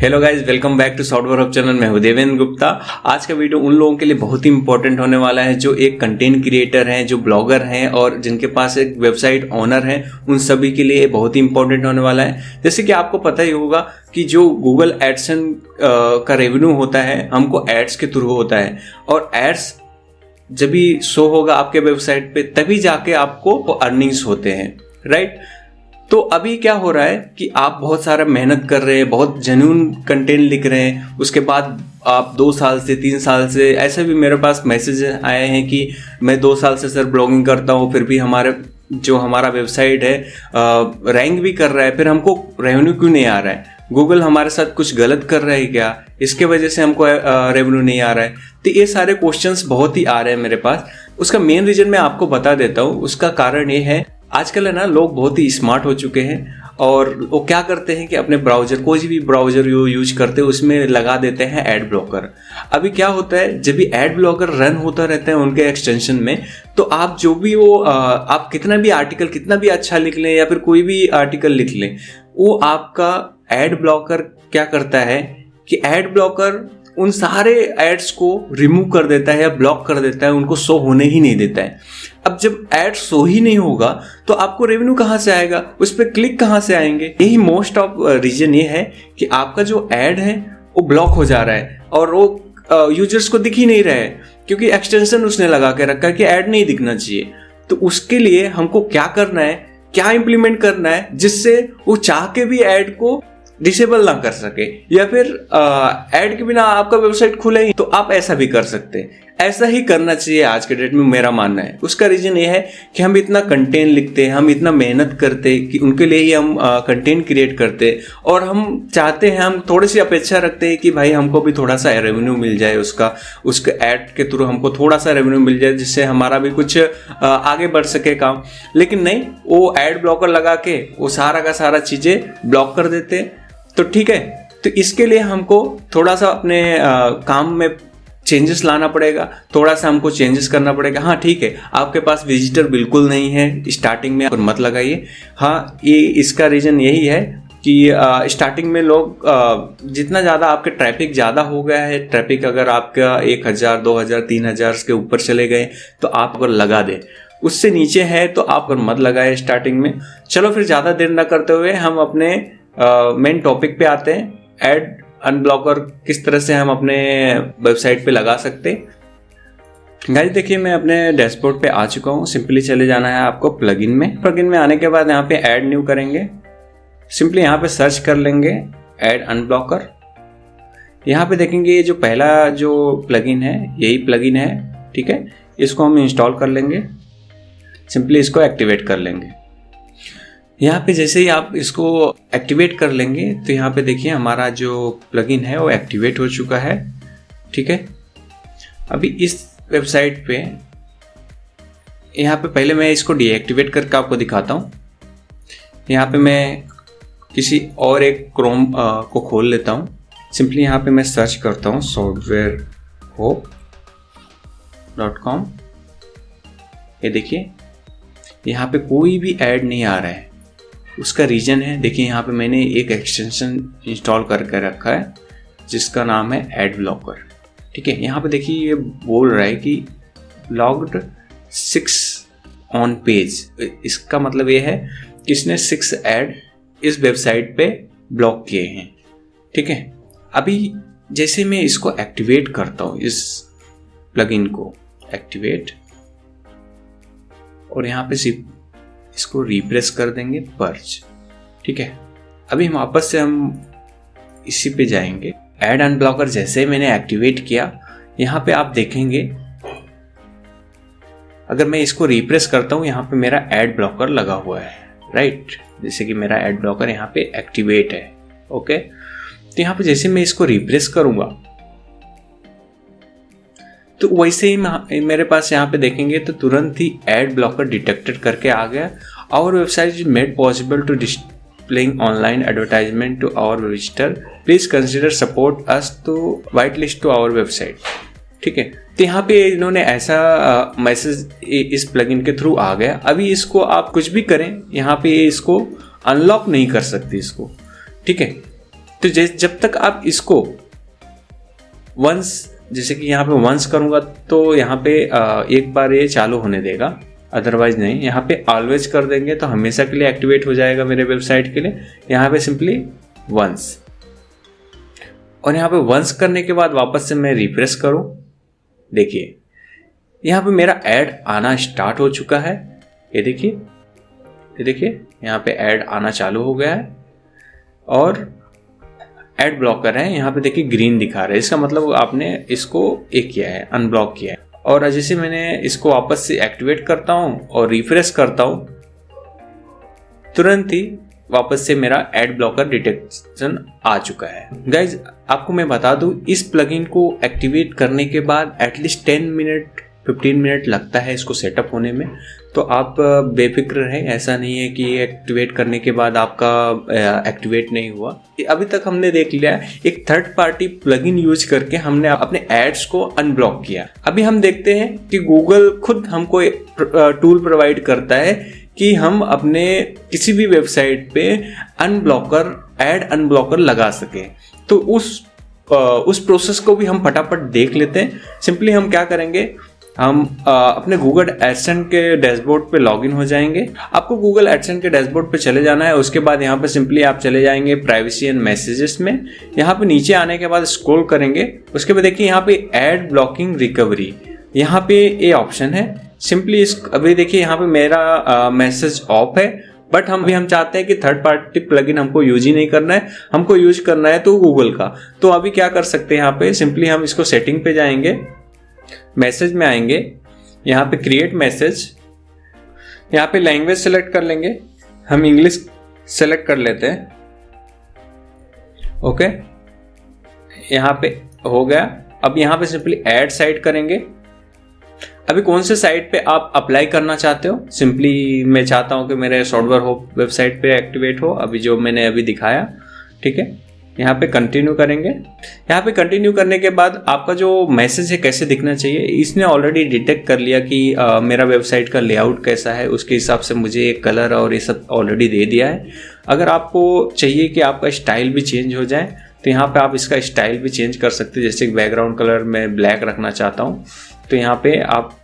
Hello guys, welcome back to software hub channel. मैं हूं देवेंद्र गुप्ता। आज का वीडियो उन लोगों के लिए बहुत ही इंपॉर्टेंट होने वाला है जो एक कंटेंट क्रिएटर हैं, जो ब्लॉगर हैं और जिनके पास एक वेबसाइट ओनर है। उन सभी के लिए बहुत ही इंपॉर्टेंट होने वाला है। जैसे कि आपको पता ही होगा कि जो गूगल एडसेंस का रेवेन्यू होता है हमको एड्स के थ्रू होता है, और एड्स जब भी शो होगा आपके वेबसाइट पे तभी जाके आपको अर्निंग्स होते हैं, राइट। तो अभी क्या हो रहा है कि आप बहुत सारा मेहनत कर रहे हैं, बहुत जेन्युइन कंटेंट लिख रहे हैं, उसके बाद आप 2 साल से 3 साल से, ऐसे भी मेरे पास मैसेज आए हैं कि मैं 2 साल से सर ब्लॉगिंग करता हूँ, फिर भी हमारा वेबसाइट है रैंक भी कर रहा है, फिर हमको रेवेन्यू क्यों नहीं आ रहा है? गूगल हमारे साथ कुछ गलत कर रहा है क्या? इसके वजह से हमको रेवेन्यू नहीं आ रहा है। तो ये सारे क्वेश्चंस बहुत ही आ रहे हैं मेरे पास। उसका मेन रीजन मैं आपको बता देता हूँ। उसका कारण ये है, आजकल है ना, लोग बहुत ही स्मार्ट हो चुके हैं और वो क्या करते हैं कि अपने ब्राउजर, कोई भी ब्राउजर यूज करते हैं उसमें लगा देते हैं एड ब्लॉकर। अभी क्या होता है, जब भी एड ब्लॉकर रन होता रहता है उनके एक्सटेंशन में, तो आप जो भी आप कितना भी आर्टिकल, कितना भी अच्छा लिख लें या फिर कोई भी आर्टिकल लिख लें, वो आपका एड ब्लॉकर क्या करता है कि एड ब्लॉकर उन सारे एड्स को रिमूव कर देता है या ब्लॉक कर देता है, उनको शो होने ही नहीं देता है। अब जब एड शो ही नहीं होगा तो आपको रेवेन्यू कहाँ से आएगा, उस पर क्लिक कहाँ से आएंगे? यही मोस्ट ऑफ रीजन ये है कि आपका जो एड है वो ब्लॉक हो जा रहा है और वो यूजर्स को दिख ही नहीं रहा है, क्योंकि एक्सटेंशन उसने लगा के रखा है कि एड नहीं दिखना चाहिए। तो उसके लिए हमको क्या करना है, क्या इंप्लीमेंट करना है जिससे वो चाह के भी एड को डिसेबल ना कर सके, या फिर ऐड के बिना आपका वेबसाइट खुले ही, तो आप ऐसा भी कर सकते हैं। ऐसा ही करना चाहिए आज के डेट में, मेरा मानना है। उसका रीजन ये है कि हम इतना कंटेंट लिखते हैं, हम इतना मेहनत करते हैं कि उनके लिए ही हम कंटेंट क्रिएट करते हैं, और हम चाहते हैं, हम थोड़ी सी अपेक्षा रखते हैं कि भाई हमको भी थोड़ा सा रेवेन्यू मिल जाए, उसके ऐड के थ्रू हमको थोड़ा सा रेवेन्यू मिल जाए, जिससे हमारा भी कुछ आगे बढ़ सके काम। लेकिन नहीं, वो ऐड ब्लॉकर लगा के वो सारा का सारा चीज़ें ब्लॉक कर देते हैं। तो ठीक है, तो इसके लिए हमको थोड़ा सा अपने काम में चेंजेस लाना पड़ेगा, थोड़ा सा हमको चेंजेस करना पड़ेगा। हाँ ठीक है, आपके पास विजिटर बिल्कुल नहीं है स्टार्टिंग में, और मत लगाइए। हाँ, ये इसका रीज़न यही है कि स्टार्टिंग में लोग जितना ज़्यादा आपके ट्रैफिक ज़्यादा हो गया है, ट्रैफिक अगर आपका 1000, 2000, 3000 के ऊपर चले गए तो आप अगर लगा दें, उससे नीचे है तो आप अगर मत लगाए स्टार्टिंग में। चलो फिर ज़्यादा देर ना करते हुए हम अपने मेन टॉपिक पे आते हैं। एड अनब्लॉकर किस तरह से हम अपने वेबसाइट पे लगा सकते हैं। गाइस देखिए, मैं अपने डैशबोर्ड पे आ चुका हूँ। सिंपली चले जाना है आपको प्लगइन में। प्लगइन में आने के बाद यहाँ पे ऐड न्यू करेंगे। सिंपली यहाँ पे सर्च कर लेंगे एड अनब्लॉकर। यहाँ पे देखेंगे ये जो पहला जो प्लगइन है यही प्लगइन है, ठीक है। इसको हम इंस्टॉल कर लेंगे, सिंपली इसको एक्टिवेट कर लेंगे। यहाँ पे जैसे ही आप इसको एक्टिवेट कर लेंगे तो यहाँ पे देखिए हमारा जो प्लगइन है वो एक्टिवेट हो चुका है, ठीक है। अभी इस वेबसाइट पे यहाँ पे पहले मैं इसको डीएक्टिवेट करके आपको दिखाता हूँ। यहाँ पे मैं किसी और एक क्रोम को खोल लेता हूँ। सिंपली यहाँ पे मैं सर्च करता हूँ softwarehub.com। ये देखिए यहाँ पे कोई भी ऐड नहीं आ रहा है। उसका रीज़न है, देखिए यहाँ पे मैंने एक एक्सटेंशन इंस्टॉल करके रखा है जिसका नाम है एड ब्लॉकर, ठीक है। यहाँ पे देखिए ये बोल रहा है कि लॉग्ड 6 ऑन पेज। इसका मतलब ये है कि इसने 6 ऐड इस वेबसाइट पे ब्लॉक किए हैं, ठीक है। अभी जैसे मैं इसको एक्टिवेट करता हूँ, इस प्लगइन को एक्टिवेट, और यहाँ पे सिर्फ इसको रिप्रेस कर देंगे पर्च, ठीक है। अभी हम वापस से हम इसी पे जाएंगे। ऐड अनब्लॉकर जैसे मैंने एक्टिवेट किया, यहाँ पे आप देखेंगे अगर मैं इसको रिप्रेस करता हूँ यहाँ पे मेरा ऐड ब्लॉकर लगा हुआ है, राइट। जैसे कि मेरा ऐड ब्लॉकर यहाँ पे एक्टिवेट है, ओके। तो यहाँ पे जैसे मैं इसको रिप्रेस करूंगा तो वैसे ही मेरे पास यहाँ पे देखेंगे तो तुरंत ही एड ब्लॉकर डिटेक्टेड करके आ गया। Our website is made possible to displaying online advertisement to our visitor, please consider support us to white list to our website, ठीक है। तो यहाँ पे इन्होंने ऐसा मैसेज इस प्लगइन के थ्रू आ गया। अभी इसको आप कुछ भी करें, यहाँ पे इसको अनलॉक नहीं कर सकते इसको, ठीक है। तो जब तक आप इसको वंस, जैसे कि यहाँ पे वंस करूँगा तो यहाँ पे एक बार ये चालू होने देगा, अदरवाइज नहीं। यहाँ पे ऑलवेज कर देंगे तो हमेशा के लिए एक्टिवेट हो जाएगा मेरे वेबसाइट के लिए। यहाँ पे सिंपली वंस, और यहाँ पे वंस करने के बाद वापस से मैं रिफ्रेश करूँ, देखिए यहाँ पे मेरा ऐड आना स्टार्ट हो चुका है। ये देखिए यहाँ पे ऐड आना चालू हो गया है और ऐड ब्लॉकर है, यहाँ पे देखिए ग्रीन दिखा रहा है। इसका मतलब आपने इसको किया है, अनब्लॉक किया है। और जैसे मैंने इसको वापस से एक्टिवेट करता हूँ और रिफ्रेश करता हूँ, तुरंत ही वापस से मेरा ऐड ब्लॉकर डिटेक्शन आ चुका है। गाइज आपको मैं बता दूं, इस प्लगइन को एक्टिवेट करने के बाद एटलीस्ट 15 मिनट लगता है इसको सेटअप होने में। तो आप बेफिक्र रहें, ऐसा नहीं है कि एक्टिवेट करने के बाद आपका एक्टिवेट नहीं हुआ। अभी तक हमने देख लिया एक थर्ड पार्टी प्लगइन यूज करके हमने अपने एड्स को अनब्लॉक किया। अभी हम देखते हैं कि गूगल खुद हमको टूल प्रोवाइड करता है कि हम अपने किसी भी वेबसाइट पे ऐड अनब्लॉकर लगा सकें। तो उस प्रोसेस को भी हम फटाफट देख लेते हैं। सिंपली हम क्या करेंगे, हम अपने गूगल एडसेंस के डैशबोर्ड पे लॉगिन हो जाएंगे। आपको गूगल एडसेंस के डैशबोर्ड पे चले जाना है। उसके बाद यहाँ पे सिंपली आप चले जाएंगे प्राइवेसी एंड मैसेजेस में। यहाँ पे नीचे आने के बाद स्क्रॉल करेंगे, उसके बाद देखिए यहाँ पे ऐड ब्लॉकिंग रिकवरी, यहाँ पे ये ऑप्शन है। सिंपली अभी देखिए यहाँ पे मेरा मैसेज ऑफ है, बट हम चाहते हैं कि थर्ड पार्टी प्लगइन हमको यूज ही नहीं करना है, हमको यूज करना है तो गूगल का। तो अभी क्या कर सकते हैं, यहाँ पे सिंपली हम इसको सेटिंग पे जाएंगे, मैसेज में आएंगे, यहाँ पे क्रिएट मैसेज, यहाँ पे लैंग्वेज सेलेक्ट कर लेंगे, हम इंग्लिश सेलेक्ट कर लेते हैं। ओके, यहाँ पे हो गया। अब यहाँ पे सिंपली ऐड साइट करेंगे। अभी कौन से साइट पे आप अप्लाई करना चाहते हो, सिंपली मैं चाहता हूँ कि मेरे सॉफ्टवेयर होप वेबसाइट पे एक्टिवेट हो, अभी जो मैंने अभी दिखाया। ठीक है, यहाँ पे कंटिन्यू करेंगे। यहाँ पे कंटिन्यू करने के बाद आपका जो मैसेज है कैसे दिखना चाहिए, इसने ऑलरेडी डिटेक्ट कर लिया कि मेरा वेबसाइट का लेआउट कैसा है, उसके हिसाब से मुझे एक कलर और ये सब ऑलरेडी दे दिया है। अगर आपको चाहिए कि आपका स्टाइल भी चेंज हो जाए तो यहाँ पे आप इसका स्टाइल भी चेंज कर सकते हैं। जैसे बैकग्राउंड कलर मैं ब्लैक रखना चाहता हूँ तो यहाँ पे आप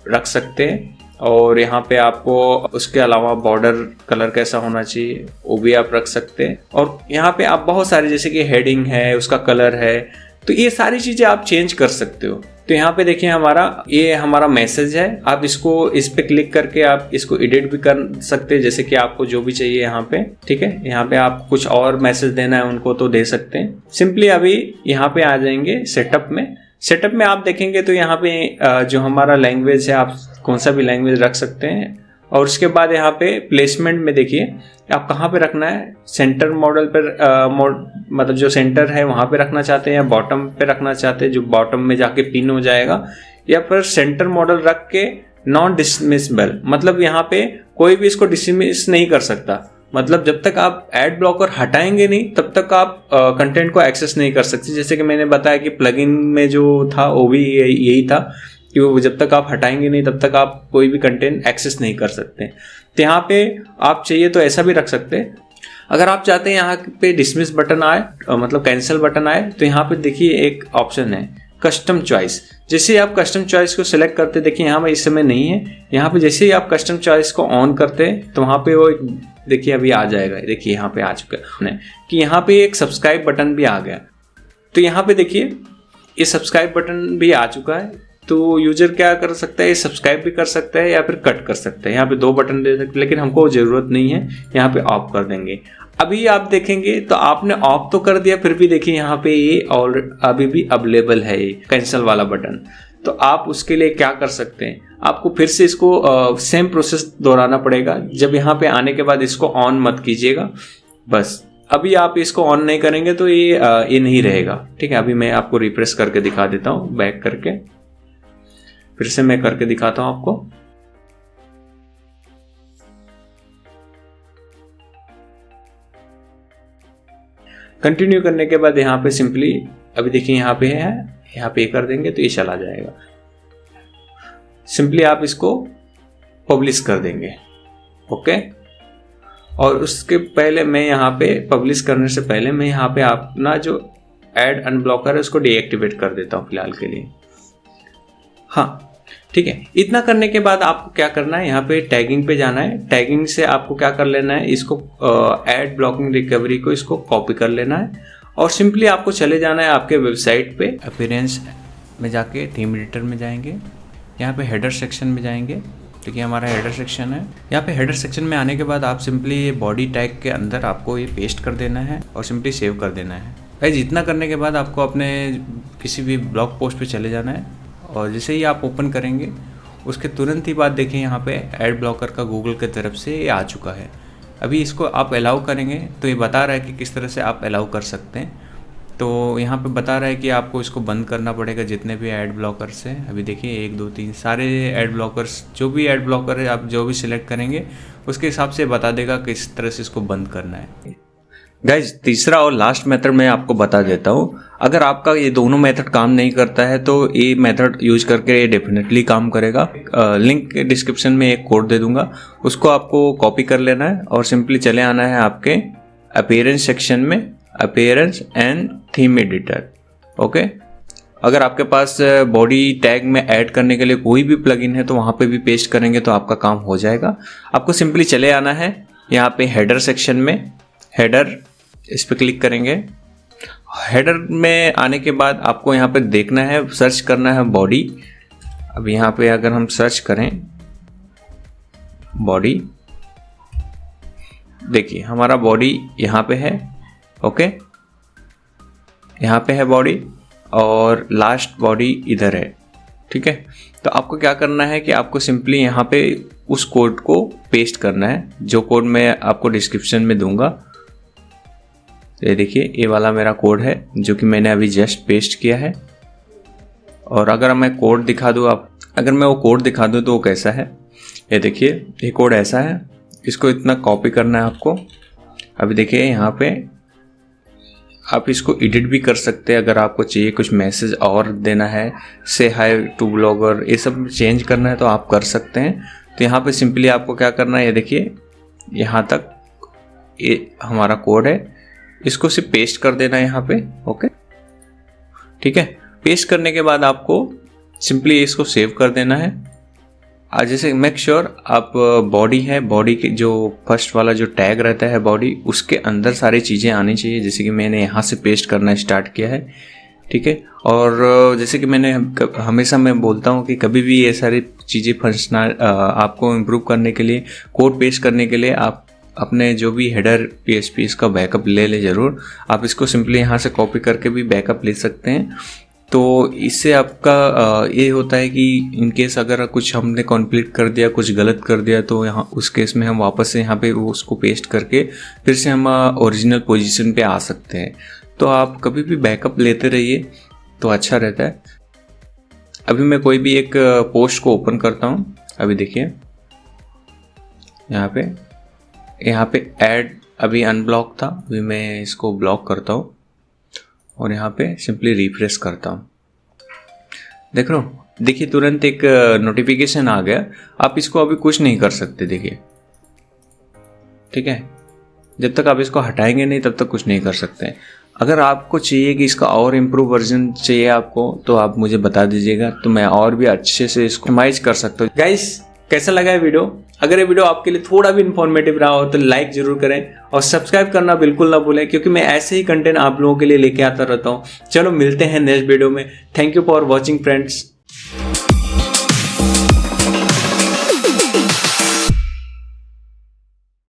रख सकते हैं, और यहाँ पे आपको उसके अलावा बॉर्डर कलर कैसा होना चाहिए वो भी आप रख सकते हैं। और यहाँ पे आप बहुत सारे, जैसे कि हेडिंग है, उसका कलर है, तो ये सारी चीज़ें आप चेंज कर सकते हो। तो यहाँ पे देखिए हमारा मैसेज है, आप इस पे क्लिक करके आप इसको एडिट भी कर सकते हैं, जैसे कि आपको जो भी चाहिए यहाँ पे। ठीक है, यहाँ पे आप कुछ और मैसेज देना है उनको तो दे सकते हैं। सिंपली अभी यहाँ पे आ जाएंगे सेटअप में आप देखेंगे तो यहाँ पे जो हमारा लैंग्वेज है, आप कौन सा भी लैंग्वेज रख सकते हैं। और उसके बाद यहाँ पे प्लेसमेंट में देखिए आप कहाँ पे रखना है, सेंटर मॉडल पर मतलब जो सेंटर है वहाँ पे रखना चाहते हैं, या बॉटम पे रखना चाहते हैं जो बॉटम में जाके पिन हो जाएगा, या फिर सेंटर मॉडल रख के नॉन डिसमिसेबल, मतलब यहाँ पे कोई भी इसको डिसमिस नहीं कर सकता। मतलब जब तक आप ऐड ब्लॉकर हटाएंगे नहीं तब तक आप कंटेंट को एक्सेस नहीं कर सकते। जैसे कि मैंने बताया कि प्लगइन में जो था वो भी यही था कि वो जब तक आप हटाएंगे नहीं तब तक आप कोई भी कंटेंट एक्सेस नहीं कर सकते। तो यहाँ पे आप चाहिए तो ऐसा भी रख सकते हैं। अगर आप चाहते हैं यहाँ पे डिसमिस बटन आए, मतलब कैंसिल बटन आए, तो यहाँ पे देखिए एक ऑप्शन है कस्टम चॉइस। जैसे आप कस्टम चॉइस को सिलेक्ट करते, देखिए यहाँ पे इस समय नहीं है, यहाँ पे जैसे ही आप कस्टम चॉइस को ऑन करते हैं तो वहाँ पे वो देखिए अभी आ जाएगा। देखिए यहाँ पे आ चुका है कि यहाँ पे एक सब्सक्राइब बटन भी आ गया। तो यहाँ पे देखिए ये सब्सक्राइब बटन भी आ चुका है। तो यूजर क्या कर सकता है, सब्सक्राइब भी कर सकता है या फिर कट कर सकता है। यहाँ पे 2 बटन दे सकते, लेकिन हमको ज़रूरत नहीं है, यहाँ पे ऑफ कर देंगे। अभी आप देखेंगे तो आपने ऑफ तो कर दिया, फिर भी देखिए यहाँ पे ये और अभी भी अवेलेबल है ये कैंसिल वाला बटन। तो आप उसके लिए क्या कर सकते हैं, आपको फिर से इसको सेम प्रोसेस दोहराना पड़ेगा। जब यहाँ पे आने के बाद इसको ऑन मत कीजिएगा, बस अभी आप इसको ऑन नहीं करेंगे तो ये नहीं रहेगा। ठीक है, अभी मैं आपको रिफ्रेश करके दिखा देता हूँ, बैक करके फिर से मैं करके दिखाता हूँ आपको। कंटिन्यू करने के बाद यहाँ पे सिंपली अभी देखिए यहाँ पे है, यहाँ पे कर देंगे तो ये चला जाएगा। सिंपली आप इसको पब्लिश कर देंगे। ओके, और उसके पहले मैं यहाँ पे पब्लिश करने से पहले मैं यहाँ पे अपना जो ऐड अनब्लॉकर है उसको डीएक्टिवेट कर देता हूँ फिलहाल के लिए। हाँ ठीक है, इतना करने के बाद आपको क्या करना है, यहाँ पे टैगिंग पे जाना है। टैगिंग से आपको क्या कर लेना है, इसको ऐड ब्लॉकिंग रिकवरी को इसको कॉपी कर लेना है और सिंपली आपको चले जाना है आपके वेबसाइट पे। अपीयरेंस में जाके थीम एडिटर में जाएंगे, यहाँ पे हेडर सेक्शन में जाएंगे। देखिए हमारा हेडर सेक्शन है। यहाँ पे हेडर सेक्शन में आने के बाद आप सिंपली ये बॉडी टैग के अंदर आपको ये पेस्ट कर देना है और सिंपली सेव कर देना है। गाइस इतना करने के बाद आपको अपने किसी भी ब्लॉग पोस्ट पे चले जाना है और जैसे ही आप ओपन करेंगे उसके तुरंत ही बाद देखिए यहाँ पे एड ब्लॉकर का गूगल की तरफ से ये आ चुका है। अभी इसको आप अलाउ करेंगे तो ये बता रहा है कि किस तरह से आप अलाउ कर सकते हैं। तो यहाँ पे बता रहा है कि आपको इसको बंद करना पड़ेगा जितने भी ऐड ब्लॉकर्स हैं। अभी देखिए 1 2 3 सारे ऐड ब्लॉकर्स, जो भी ऐड ब्लॉकर है आप जो भी सिलेक्ट करेंगे उसके हिसाब से बता देगा किस तरह से इसको बंद करना है। गाइज तीसरा और लास्ट मेथड मैं आपको बता देता हूँ। अगर आपका ये दोनों मेथड काम नहीं करता है तो ये मेथड यूज करके ये डेफिनेटली काम करेगा। लिंक डिस्क्रिप्शन में एक कोड दे दूंगा, उसको आपको कॉपी कर लेना है और सिंपली चले आना है आपके अपीयरेंस सेक्शन में, appearance and theme editor. Okay, अगर आपके पास बॉडी टैग में ऐड करने के लिए कोई भी प्लगइन है तो वहाँ पे भी पेस्ट करेंगे तो आपका काम हो जाएगा। आपको सिंपली चले आना है यहाँ पे हेडर सेक्शन में, हेडर इस पर क्लिक करेंगे। हेडर में आने के बाद आपको यहाँ पे देखना है, सर्च करना है बॉडी। अब यहाँ पे अगर हम सर्च करें बॉडी, देखिए हमारा बॉडी यहाँ पे है। ओके, यहाँ पे है बॉडी और लास्ट बॉडी इधर है। ठीक है, तो आपको क्या करना है कि आपको सिंपली यहाँ पे उस कोड को पेस्ट करना है जो कोड मैं आपको डिस्क्रिप्शन में दूंगा। ये देखिए ये वाला मेरा कोड है जो कि मैंने अभी जस्ट पेस्ट किया है। और अगर मैं कोड दिखा दूँ, आप अगर मैं वो कोड दिखा दूँ तो वो कैसा है, ये देखिए ये कोड ऐसा है। इसको इतना कॉपी करना है आपको। अभी देखिए यहाँ पे आप इसको एडिट भी कर सकते हैं अगर आपको चाहिए कुछ मैसेज और देना है, से हाय टू ब्लॉगर, ये सब चेंज करना है तो आप कर सकते हैं। तो यहाँ पे सिंपली आपको क्या करना है, ये देखिए यहाँ तक ये हमारा कोड है, इसको सिर्फ पेस्ट कर देना है यहाँ पे। ओके ठीक है, पेस्ट करने के बाद आपको सिंपली इसको सेव कर देना है। जैसे मेक श्योर आप बॉडी है, बॉडी के जो फर्स्ट वाला जो टैग रहता है बॉडी, उसके अंदर सारी चीज़ें आनी चाहिए। जैसे कि मैंने यहाँ से पेस्ट करना स्टार्ट किया है। ठीक है, और जैसे कि मैंने हमेशा मैं बोलता हूँ कि कभी भी ये सारी चीज़ें फंक्शनल आपको इम्प्रूव करने के लिए, कोड पेस्ट करने के लिए आप अपने जो भी हेडर PHP इसका बैकअप ले ले ज़रूर। आप इसको सिंपली यहाँ से कॉपी करके भी बैकअप ले सकते हैं। तो इससे आपका ये होता है कि इन केस अगर कुछ हमने कॉन्फ्लिक्ट कर दिया, कुछ गलत कर दिया, तो यहाँ उस केस में हम वापस से यहाँ पे उसको पेस्ट करके फिर से हम ओरिजिनल पोजीशन पे आ सकते हैं। तो आप कभी भी बैकअप लेते रहिए तो अच्छा रहता है। अभी मैं कोई भी एक पोस्ट को ओपन करता हूँ। अभी देखिए यहाँ पे ऐड अभी अनब्लॉक था, अभी मैं इसको ब्लॉक करता हूँ और यहाँ पे सिंपली रिफ्रेश करता हूँ। देख रहे हो, देखिए तुरंत एक नोटिफिकेशन आ गया। आप इसको अभी कुछ नहीं कर सकते, देखिए ठीक है। जब तक आप इसको हटाएंगे नहीं तब तक कुछ नहीं कर सकते। अगर आपको चाहिए कि इसका और इम्प्रूव वर्जन चाहिए आपको तो आप मुझे बता दीजिएगा, तो मैं और भी अच्छे से इसको कस्टमाइज कर सकता हूँ। गाइस कैसा लगा है वीडियो? अगर ये वीडियो आपके लिए थोड़ा भी इन्फॉर्मेटिव रहा हो तो लाइक जरूर करें और सब्सक्राइब करना बिल्कुल ना भूलें, क्योंकि मैं ऐसे ही कंटेंट आप लोगों के लिए लेके आता रहता हूँ। चलो मिलते हैं नेक्स्ट वीडियो में। Thank you for watching friends.